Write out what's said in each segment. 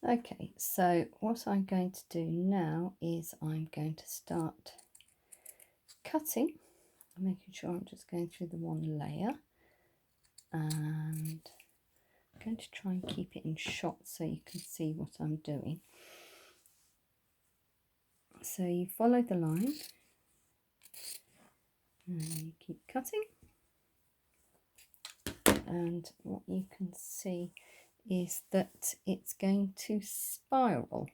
Okay, so what I'm going to do now is I'm going to start cutting, making sure I'm just going through the one layer, and I'm going to try and keep it in shot so you can see what I'm doing. So you follow the line and you keep cutting, and what you can see is that it's going to spiral.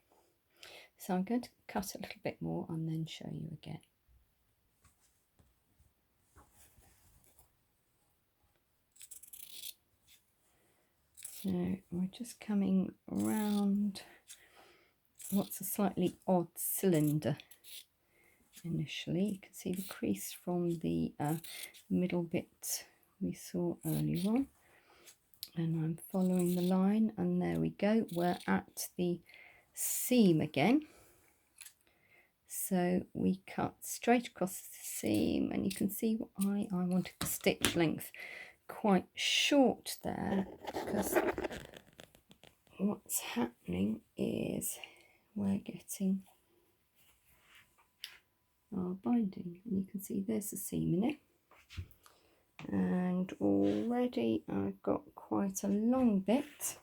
So I'm going to cut a little bit more and then show you again. So we're just coming around what's a slightly odd cylinder initially. You can see the crease from the middle bit we saw earlier on. And I'm following the line, and there we go. We're at the seam again. So we cut straight across the seam, and you can see why I wanted the stitch length quite short there, because what's happening is we're getting our binding, and you can see there's a seam in it, and already I've got quite a long bit,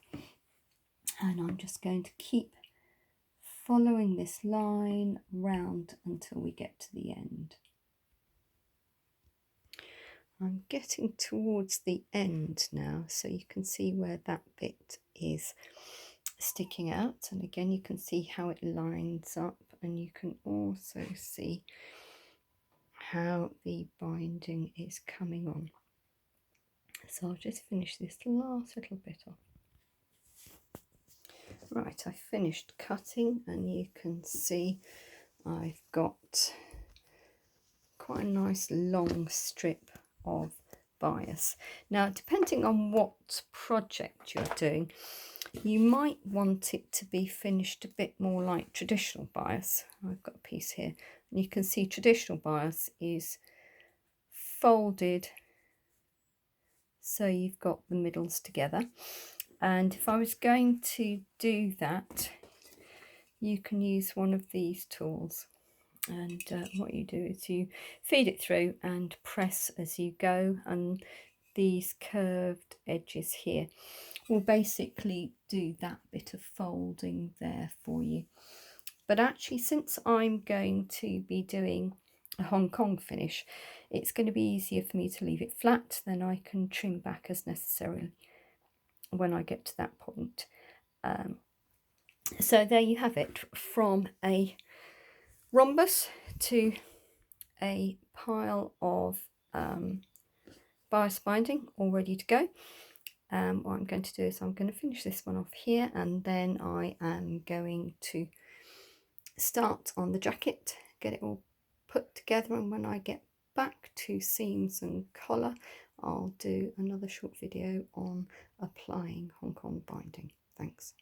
and I'm just going to keep following this line round until we get to the end. I'm getting towards the end now, so you can see where that bit is sticking out, and again you can see how it lines up, and you can also see how the binding is coming on. So I'll just finish this last little bit off. Right, I finished cutting, and you can see I've got quite a nice long strip of bias. Now, depending on what project you're doing, you might want it to be finished a bit more like traditional bias. I've got a piece here, and you can see traditional bias is folded so you've got the middles together. And if I was going to do that, you can use one of these tools, and what you do is you feed it through and press as you go, and these curved edges here will basically do that bit of folding there for you. But actually, since I'm going to be doing a Hong Kong finish, it's going to be easier for me to leave it flat, then I can trim back as necessary when I get to that point. So there you have it, from a rhombus to a pile of bias binding all ready to go. What I'm going to do is I'm going to finish this one off here, and then I am going to start on the jacket, get it all put together, and when I get back to seams and collar, I'll do another short video on applying Hong Kong binding. Thanks.